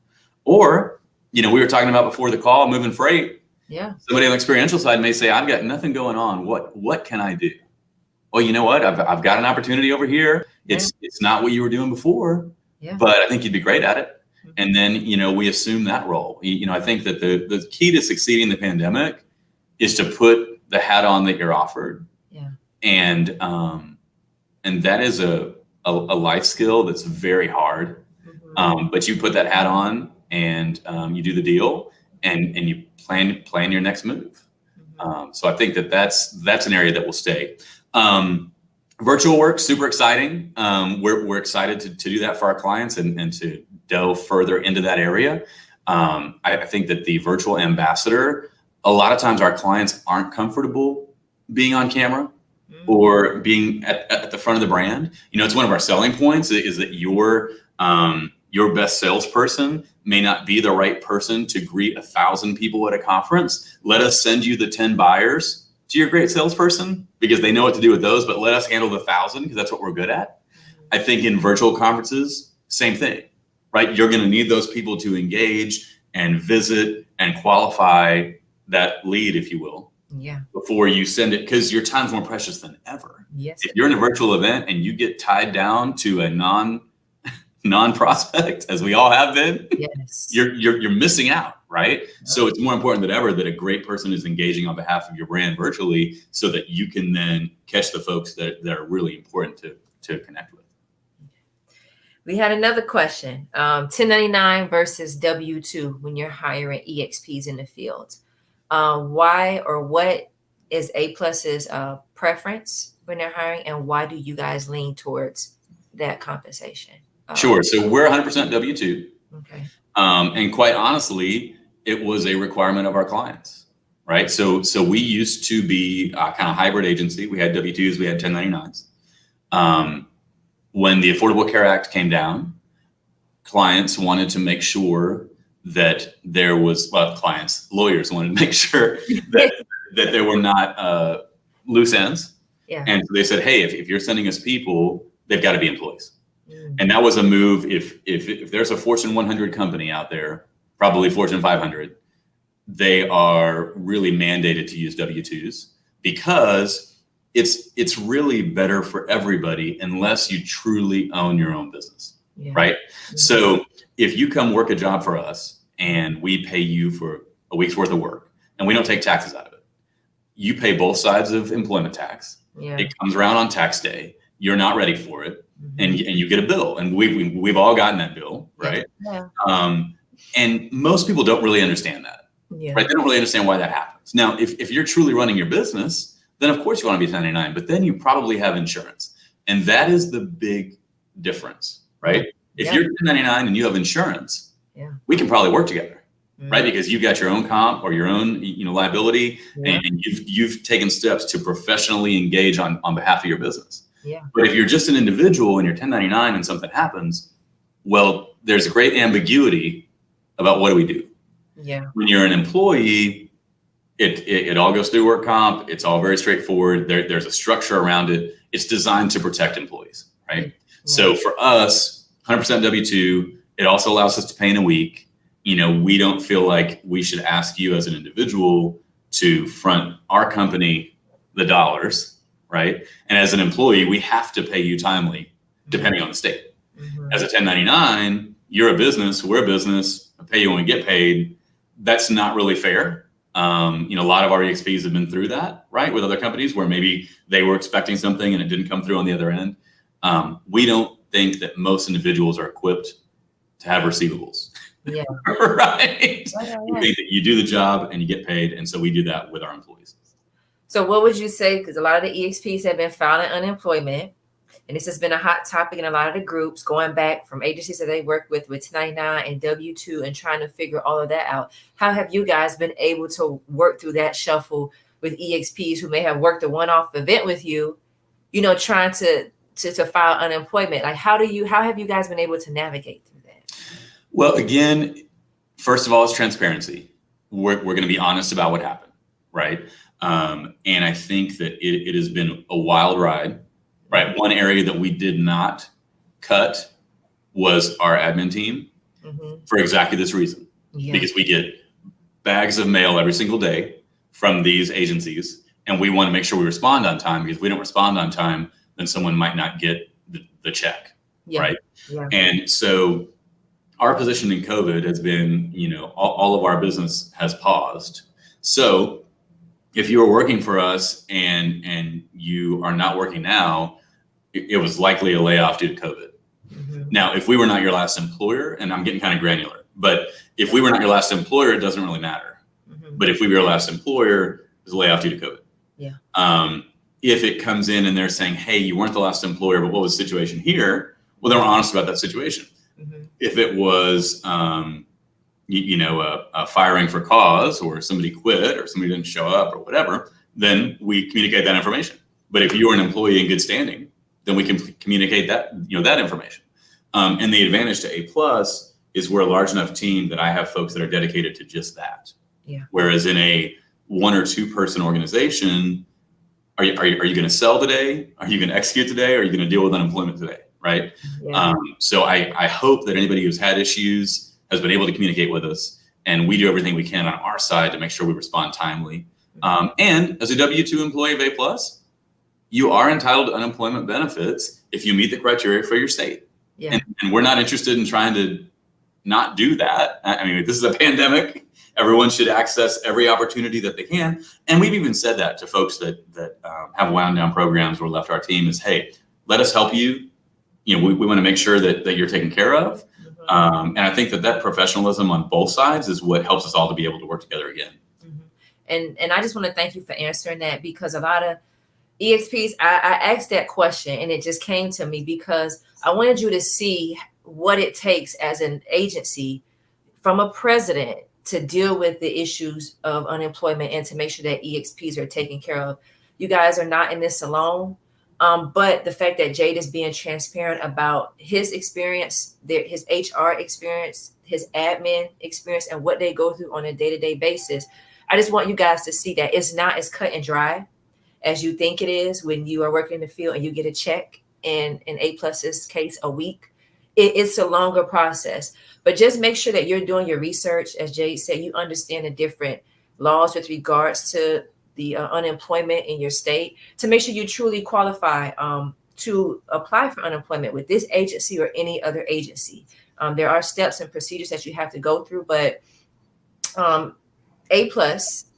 Or, you know, we were talking about before the call, moving freight. Yeah. Somebody on the experiential side may say, I've got nothing going on. What can I do? Well, you know what? I've got an opportunity over here. It's not what you were doing before, but I think you'd be great at it. And then, you know, we assume that role. You know, I think that the key to succeeding the pandemic is to put the hat on that you're offered. Yeah. And that is a life skill that's very hard. But you put that hat on and you do the deal and you plan your next move. So I think that's an area that will stay. Virtual work, super exciting. We're excited to do that for our clients and to delve further into that area. I think that the virtual ambassador, a lot of times our clients aren't comfortable being on camera or being at the front of the brand. You know, it's one of our selling points is that your best salesperson may not be the right person to greet 1,000 people at a conference. Let us send you the 10 buyers to your great salesperson because they know what to do with those, but let us handle the 1,000 because that's what we're good at. I think in virtual conferences, same thing, right? You're going to need those people to engage and visit and qualify that lead, if you will, before you send it, because your time's more precious than ever. Yes. If you're in a virtual event and you get tied down to a non-prospect, as we all have been, you're missing out. right? So it's more important than ever that a great person is engaging on behalf of your brand virtually so that you can then catch the folks that are really important to connect with. We had another question, 1099 versus W-2 when you're hiring EXPs in the field. Why or what is A+'s preference when they're hiring, and why do you guys lean towards that compensation? Sure. So we're 100% W-2. Okay. And quite honestly, it was a requirement of our clients, right? So we used to be a kind of hybrid agency. We had W-2s, we had 1099s. When the Affordable Care Act came down, clients wanted to make sure that there was, lawyers wanted to make sure that there were not loose ends. Yeah. And so they said, hey, if you're sending us people, they've got to be employees. And that was a move. If there's a Fortune 100 company out there, probably Fortune 500, they are really mandated to use W-2s because it's really better for everybody unless you truly own your own business, right? So if you come work a job for us and we pay you for a week's worth of work and we don't take taxes out of it, you pay both sides of employment tax. It comes around on tax day. You're not ready for it. And you get a bill, and we've all gotten that bill, right? And most people don't really understand that, right? They don't really understand why that happens. Now, if you're truly running your business, then of course you want to be 1099, but then you probably have insurance, and that is the big difference, right? If you're 1099 and you have insurance, we can probably work together, right? Because you've got your own comp or your own, liability, and you've taken steps to professionally engage on behalf of your business. But if you're just an individual and you're 1099 and something happens, well, there's a great ambiguity about what do we do. When you're an employee, it all goes through work comp. It's all very straightforward. There's a structure around it. It's designed to protect employees, right? So for us, 100% W-2, it also allows us to pay in a week. We don't feel like we should ask you as an individual to front our company the dollars, right? And as an employee, we have to pay you timely, depending on the state. As a 1099, you're a business, we're a business, I pay you when we get paid. That's not really fair. A lot of our EXPs have been through that, right? With other companies where maybe they were expecting something and it didn't come through on the other end. We don't think that most individuals are equipped to have receivables. Right? We think that you do the job and you get paid. And so we do that with our employees. So what would you say, because a lot of the EXPs have been filing unemployment, and this has been a hot topic in a lot of the groups, going back from agencies that they work with 1099 and W-2 and trying to figure all of that out. How have you guys been able to work through that shuffle with EXPs who may have worked a one-off event with you, trying to file unemployment? Like, how have you guys been able to navigate through that? Well, again, first of all, it's transparency. We're going to be honest about what happened, right? And I think that it has been a wild ride, right? One area that we did not cut was our admin team for exactly this reason, because we get bags of mail every single day from these agencies, and we want to make sure we respond on time, because if we don't respond on time, then someone might not get the check, right? And so our position in COVID has been, all of our business has paused. So if you were working for us and you are not working now, it was likely a layoff due to COVID. Now, if we were not your last employer, and I'm getting kind of granular, but if we were not your last employer, it doesn't really matter. But if we were your last employer, it was a layoff due to COVID. If it comes in and they're saying, hey, you weren't the last employer, but what was the situation here? Well, then we're honest about that situation. If it was, a firing for cause, or somebody quit, or somebody didn't show up, or whatever, then we communicate that information. But if you're an employee in good standing, then we can communicate that, that information. And the advantage to A+ is we're a large enough team that I have folks that are dedicated to just that. Whereas in a 1 or 2 person organization, are you going to sell today? Are you going to execute today? Or are you going to deal with unemployment today? Right. So I hope that anybody who's had issues has been able to communicate with us, and we do everything we can on our side to make sure we respond timely. And as a W-2 employee of A+, you are entitled to unemployment benefits if you meet the criteria for your state. And we're not interested in trying to not do that. I mean, this is a pandemic, Everyone should access every opportunity that they can. And we've even said that to folks that have wound down programs or left our team is, hey, let us help you. You know, we want to make sure that you're taken care of. And I think that professionalism on both sides is what helps us all to be able to work together again. And I just want to thank you for answering that, because a lot of EXPs, I asked that question and it just came to me because I wanted you to see what it takes as an agency from a president to deal with the issues of unemployment and to make sure that EXPs are taken care of. You guys are not in this alone. But the fact that Jade is being transparent about his experience, his HR experience, his admin experience, and what they go through on a day-to-day basis, I just want you guys to see that it's not as cut and dry as you think it is when you are working in the field and you get a check, in A+'s case, a week. It's a longer process. But just make sure that you're doing your research. As Jade said, you understand the different laws with regards to the unemployment in your state, to make sure you truly qualify to apply for unemployment with this agency or any other agency. There are steps and procedures that you have to go through, but A+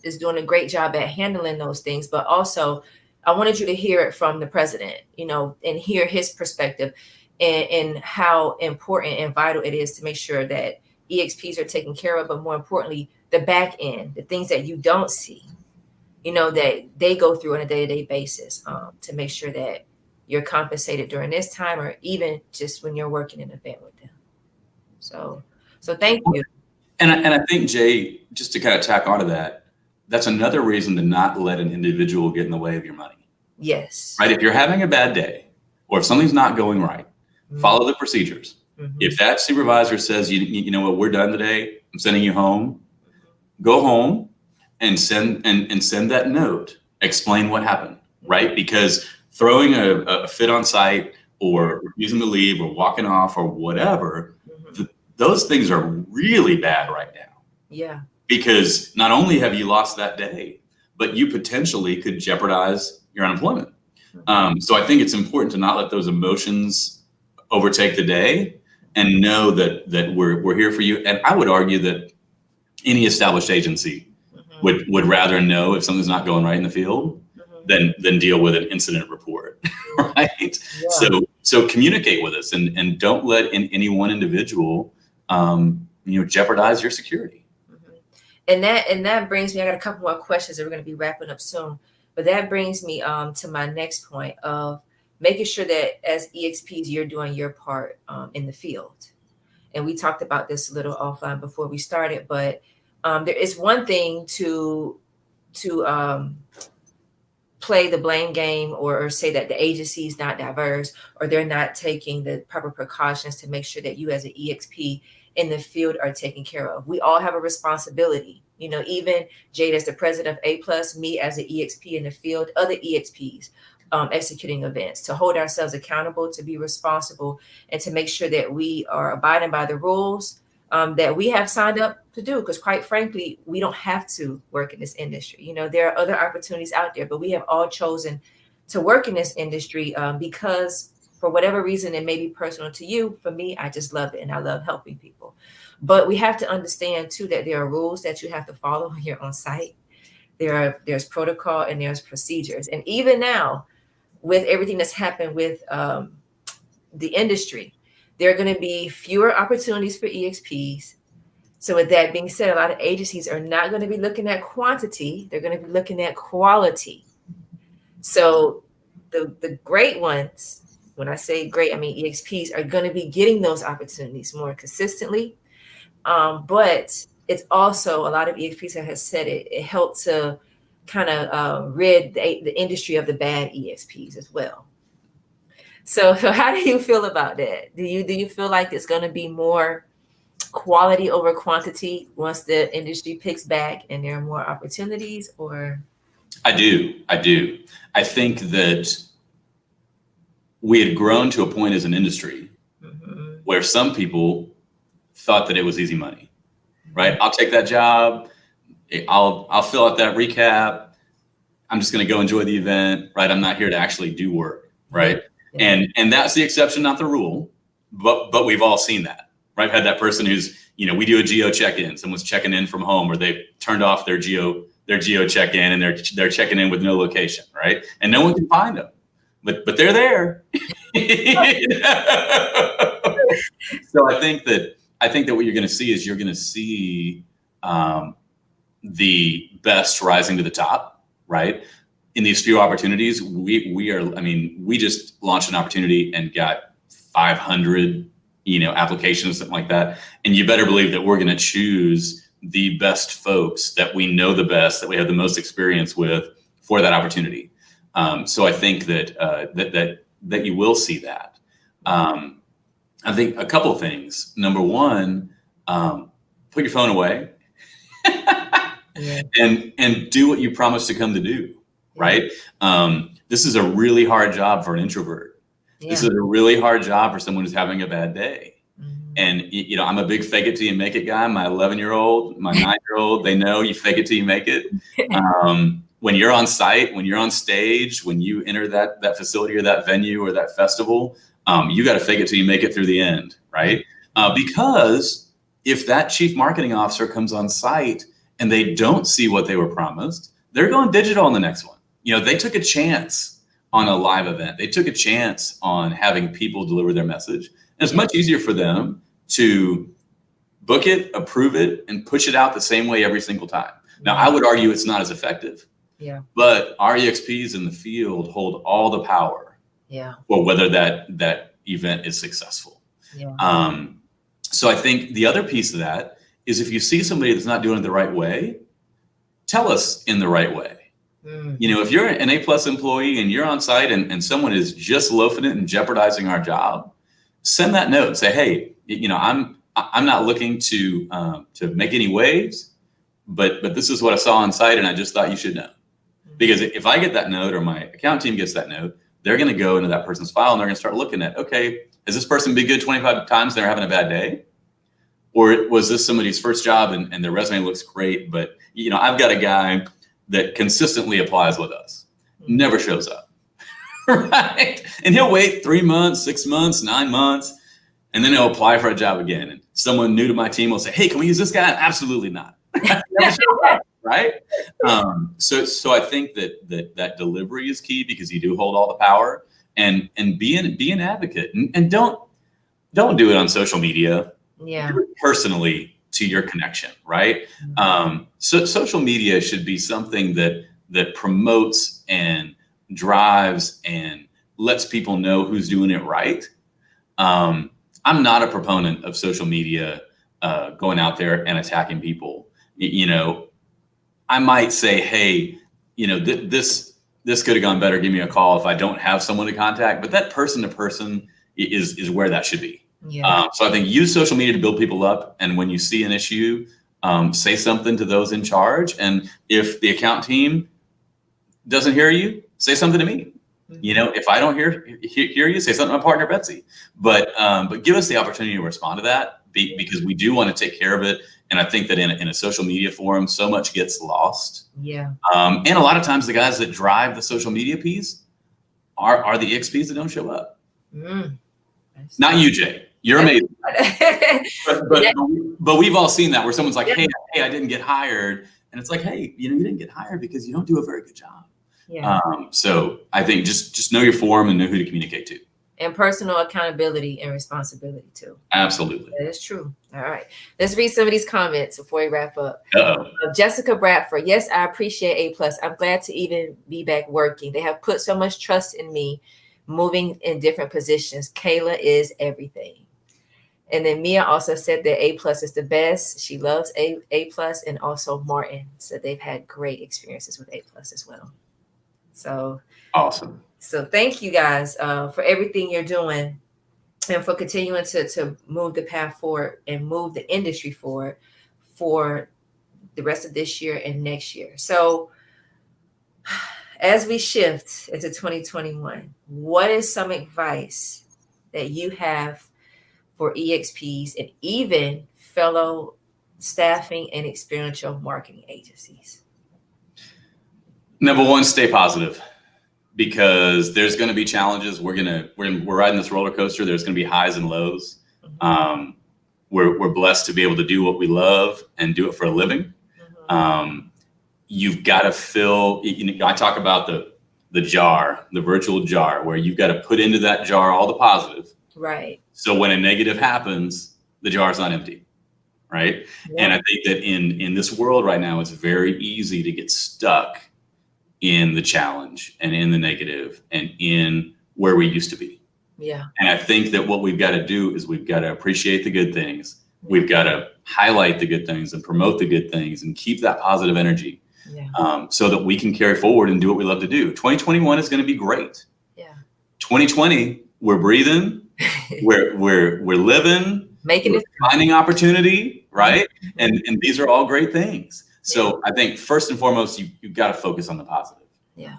is doing a great job at handling those things. But also, I wanted you to hear it from the president, you know, and hear his perspective and how important and vital it is to make sure that EXPs are taken care of, but more importantly, the back end, the things that you don't see, you know, that they go through on a day-to-day basis to make sure that you're compensated during this time, or even just when you're working in a event with them. So thank you. And I think, Jay, just to kind of tack onto that, that's another reason to not let an individual get in the way of your money. Yes. Right. If you're having a bad day or if something's not going right, follow the procedures. If that supervisor says, you know what, we're done today, I'm sending you home, go home and send that note, explain what happened, right? Because throwing a fit on site or refusing to leave or walking off or whatever, those things are really bad right now. Yeah. Because not only have you lost that day, but you potentially could jeopardize your unemployment. So I think it's important to not let those emotions overtake the day and know that we're here for you. And I would argue that any established agency would rather know if something's not going right in the field than deal with an incident report, right? Yeah. So communicate with us and don't let any one individual jeopardize your security. And that brings me, I got a couple more questions that we're going to be wrapping up soon, but that brings me to my next point of making sure that as EXPs, you're doing your part in the field. And we talked about this a little offline before we started, but there is one thing to play the blame game or say that the agency is not diverse or they're not taking the proper precautions to make sure that you as an EXP in the field are taken care of. We all have a responsibility, you know, even Jade as the president of A+, me as an EXP in the field, other EXPs executing events, to hold ourselves accountable, to be responsible, and to make sure that we are abiding by the rules that we have signed up to do. Because quite frankly, we don't have to work in this industry. You know, there are other opportunities out there, but we have all chosen to work in this industry because for whatever reason, it may be personal to you. For me, I just love it and I love helping people. But we have to understand too that there are rules that you have to follow when you're on site. There's protocol and there's procedures. And even now, with everything that's happened with the industry, there are going to be fewer opportunities for EXPs. So with that being said, a lot of agencies are not going to be looking at quantity. They're going to be looking at quality. So the great ones, when I say great, I mean EXPs, are going to be getting those opportunities more consistently. But it's also, a lot of EXPs that have said it helped to kind of rid the industry of the bad EXPs as well. So how do you feel about that? Do you feel like it's going to be more quality over quantity once the industry picks back and there are more opportunities? Or I do. I think that we had grown to a point as an industry where some people thought that it was easy money, right? I'll take that job. I'll fill out that recap. I'm just going to go enjoy the event, right? I'm not here to actually do work, right? Yeah. And that's the exception, not the rule. But we've all seen that, right? Had that person who's we do a geo check-in. Someone's checking in from home, or they've turned off their geo check-in, and they're checking in with no location, right? And no one can find them, but they're there. So I think that what you're going to see is the best rising to the top, right? In these few opportunities, we just launched an opportunity and got 500, applications, something like that. And you better believe that we're going to choose the best folks that we know the best, that we have the most experience with for that opportunity. So I think that you will see that. I think a couple of things. Number one, put your phone away. And do what you promised to come to do, right? This is a really hard job for an introvert. This is a really hard job for someone who's having a bad day. And, I'm a big fake it till you make it guy. My 11-year-old, my 9-year-old, they know you fake it till you make it. When you're on site, when you're on stage, when you enter that facility or that venue or that festival, you got to fake it till you make it through the end, right? Because if that chief marketing officer comes on site and they don't see what they were promised, they're going digital on the next one. They took a chance on a live event. They took a chance on having people deliver their message. And it's much easier for them to book it, approve it, and push it out the same way every single time. Now, I would argue it's not as effective. Yeah. But our EXPs in the field hold all the power. Yeah. For whether that event is successful. Yeah. So I think the other piece of that is if you see somebody that's not doing it the right way, tell us in the right way. If you're an A+ employee and you're on site and someone is just loafing it and jeopardizing our job, send that note. Say, hey, I'm not looking to make any waves, but this is what I saw on site, and I just thought you should know. Because if I get that note or my account team gets that note, they're going to go into that person's file and they're going to start looking at, okay, has this person been good 25 times and they're having a bad day? Or was this somebody's first job and their resume looks great, but I've got a guy that consistently applies with us, never shows up, right? And he'll wait 3 months, 6 months, 9 months, and then he'll apply for a job again. And someone new to my team will say, hey, can we use this guy? Absolutely not. Never shows up, right? So I think that delivery is key because you do hold all the power, and be an advocate, and don't do it on social media. Yeah. Do it personally to your connection, right? So social media should be something that promotes and drives and lets people know who's doing it right. I'm not a proponent of social media going out there and attacking people. I might say, hey, this could have gone better. Give me a call if I don't have someone to contact. But that person to person is where that should be. Yeah. So I think use social media to build people up. And when you see an issue, say something to those in charge. And if the account team doesn't hear you, say something to me. If I don't hear you, say something to my partner, Betsy. But give us the opportunity to respond to that because we do want to take care of it. And I think that in a social media forum, so much gets lost. Yeah. And a lot of times the guys that drive the social media piece are the EXPs that don't show up. Not you, Jay. You're amazing. But we've all seen that where someone's like, hey, I didn't get hired. And it's like, hey, you didn't get hired because you don't do a very good job. Yeah. So I think just know your form and know who to communicate to. And personal accountability and responsibility too. Absolutely. That is true. All right. Let's read some of these comments before we wrap up. Jessica Bradford. Yes, I appreciate A+. I'm glad to even be back working. They have put so much trust in me moving in different positions. Kayla is everything. And then Mia also said that A+ is the best. She loves A+, and also Martin said they've had great experiences with A+ as well. So awesome. So thank you guys for everything you're doing and for continuing to move the path forward and move the industry forward for the rest of this year and next year. So as we shift into 2021, what is some advice that you have for EXPs and even fellow staffing and experiential marketing agencies? Number one, stay positive, because there's going to be challenges. We're riding this roller coaster. There's going to be highs and lows. we're blessed to be able to do what we love and do it for a living. You've got to fill, I talk about the jar, the virtual jar, where you've got to put into that jar all the positive. Right. So when a negative happens, the jar is not empty. Right. Yeah. And I think that in this world right now, it's very easy to get stuck in the challenge and in the negative and in where we used to be. Yeah. And I think that what we've got to do is we've got to appreciate the good things. We've got to highlight the good things and promote the good things and keep that positive energy. Yeah. So that we can carry forward and do what we love to do. 2021 is going to be great. Yeah. 2020, we're breathing, we're living, making it, finding opportunity, right? And these are all great things. So I think first and foremost, you've got to focus on the positive. Yeah.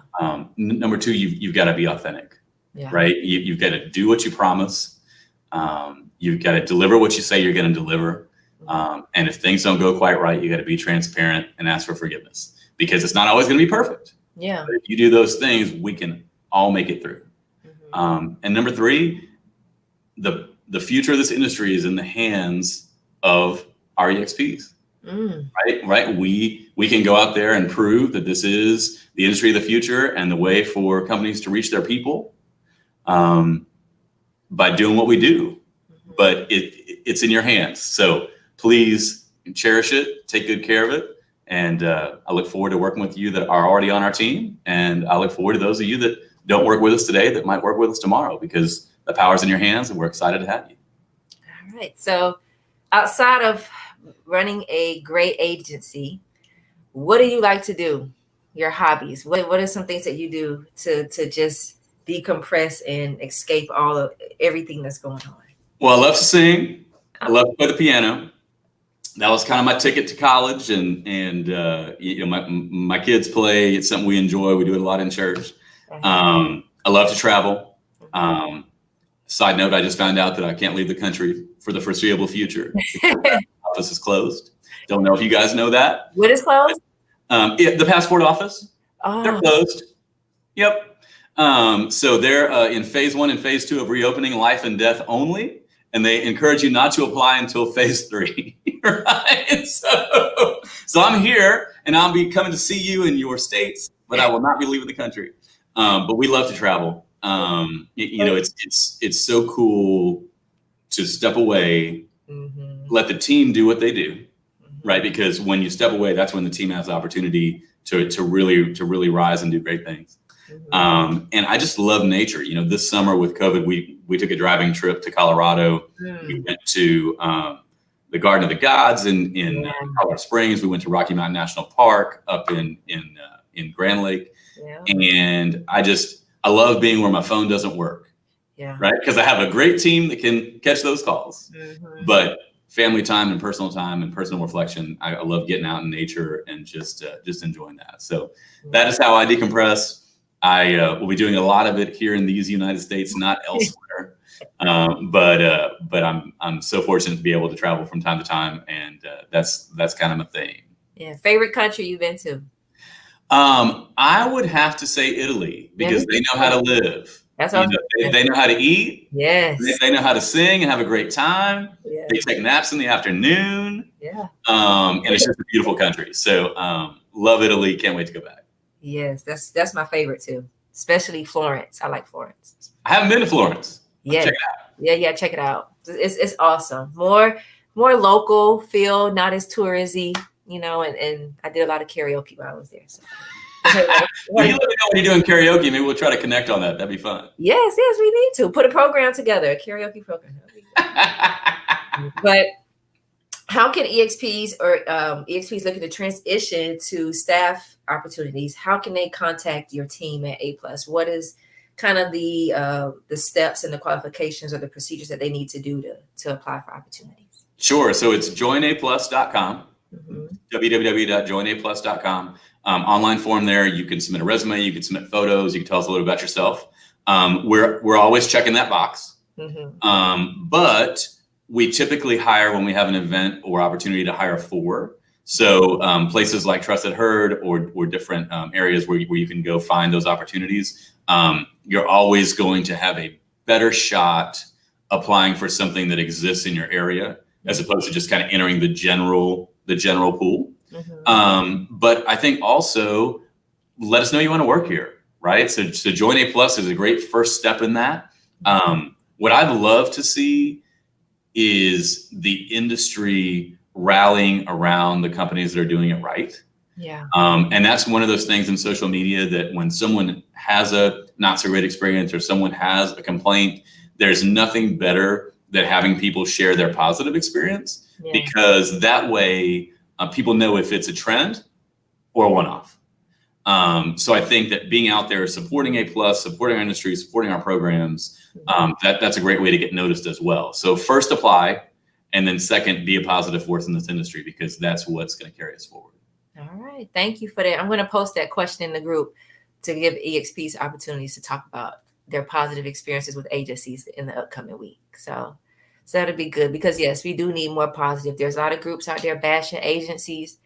Number two, you've got to be authentic, right? You've got to do what you promise. You've got to deliver what you say you're going to deliver. And if things don't go quite right, you got to be transparent and ask for forgiveness, because it's not always going to be perfect. Yeah. But if you do those things, we can all make it through. And number three, the future of this industry is in the hands of our EXPs. Right. We can go out there and prove that this is the industry of the future and the way for companies to reach their people by doing what we do. But it's in your hands. So please cherish it, take good care of it. And I look forward to working with you that are already on our team. And I look forward to those of you that don't work with us today that might work with us tomorrow, because the power's in your hands and we're excited to have you. All right. So outside of running a great agency, what do you like to do? Your hobbies? What are some things that you do to just decompress and escape all of everything that's going on? Well, I love to sing. I love to play the piano. That was kind of my ticket to college, and my kids play. It's something we enjoy. We do it a lot in church. I love to travel. Side note, I just found out that I can't leave the country for the foreseeable future. The office is closed. Don't know if you guys know that. What is closed? The passport office. They're closed. Yep. So they're in phase 1 and phase 2 of reopening life and death only. And they encourage you not to apply until phase 3, right? So I'm here, and I'll be coming to see you in your states, but I will not be leaving the country. But we love to travel. It's so cool to step away, let the team do what they do, right? Because when you step away, that's when the team has the opportunity to really rise and do great things. And I just love nature. This summer with COVID, we took a driving trip to Colorado. We went to the Garden of the Gods in Colorado Springs. We went to Rocky Mountain National Park up in Grand Lake. And I love being where my phone doesn't work. Right? Because I have a great team that can catch those calls. But family time and personal reflection, I love getting out in nature and just enjoying that. So that is how I decompress. I will be doing a lot of it here in these United States, not elsewhere. But I'm so fortunate to be able to travel from time to time, and that's kind of my thing. Yeah. Favorite country you've been to? I would have to say Italy, because they know how to live. That's they know how to eat. Yes. They know how to sing and have a great time. Yes. They take naps in the afternoon. Yeah. And it's just a beautiful country. So love Italy. Can't wait to go back. Yes, that's my favorite too, especially Florence. I like Florence. I haven't been to Florence. Yeah, check it out. Yeah, check it out. It's awesome. More local feel, not as touristy, and I did a lot of karaoke while I was there. So. You let me know when you're doing karaoke. Maybe we'll try to connect on that. That'd be fun. Yes, we need to put a program together, a karaoke program. But how can EXPs or EXPs looking to transition to staff opportunities? How can they contact your team at A+? What is kind of the steps and the qualifications or the procedures that they need to do to apply for opportunities? Sure. So it's joinaplus.com, www.joinaplus.com. Online form there. You can submit a resume. You can submit photos. You can tell us a little about yourself. We're always checking that box. But we typically hire when we have an event or opportunity to hire for. So places like Trusted Herd or different areas where you can go find those opportunities, you're always going to have a better shot applying for something that exists in your area as opposed to just kind of entering the general pool. But I think also let us know you want to work here, right? So join A Plus is a great first step in that. What I'd love to see is the industry rallying around the companies that are doing it right. Yeah. And that's one of those things in social media that when someone has a not so great experience or someone has a complaint, there's nothing better than having people share their positive experience, because that way people know if it's a trend or a one-off. So I think that being out there, supporting A Plus, supporting our industry, supporting our programs, that's a great way to get noticed as well. So first apply, and then second, be a positive force in this industry, because that's what's going to carry us forward. All right. Thank you for that. I'm going to post that question in the group to give EXPs opportunities to talk about their positive experiences with agencies in the upcoming week. So that'll be good, because yes, we do need more positive. There's a lot of groups out there bashing agencies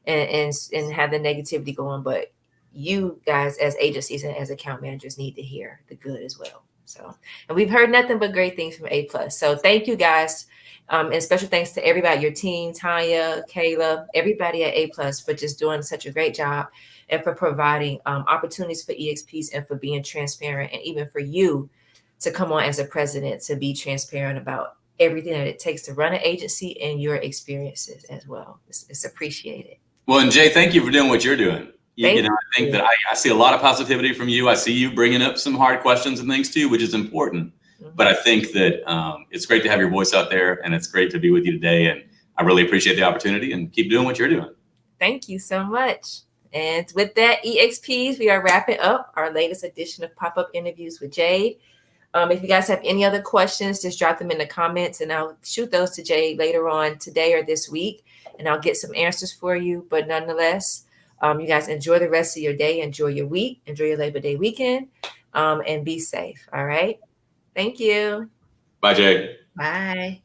and have the negativity going, but you guys as agencies and as account managers need to hear the good as well. So, and we've heard nothing but great things from A Plus. So thank you guys. And special thanks to everybody, your team, Tanya, Kayla, everybody at A Plus for just doing such a great job and for providing opportunities for EXPs and for being transparent, and even for you to come on as a president to be transparent about everything that it takes to run an agency and your experiences as well. It's appreciated. Well, and Jay, thank you for doing what you're doing. I think that I see a lot of positivity from you. I see you bringing up some hard questions and things too, which is important. But I think that it's great to have your voice out there, and it's great to be with you today. And I really appreciate the opportunity, and keep doing what you're doing. Thank you so much. And with that, EXPs, we are wrapping up our latest edition of Pop-Up Interviews with Jade. If you guys have any other questions, just drop them in the comments, and I'll shoot those to Jade later on today or this week, and I'll get some answers for you. But nonetheless, you guys enjoy the rest of your day, enjoy your week, enjoy your Labor Day weekend, and be safe. All right. Thank you. Bye, Jay. Bye.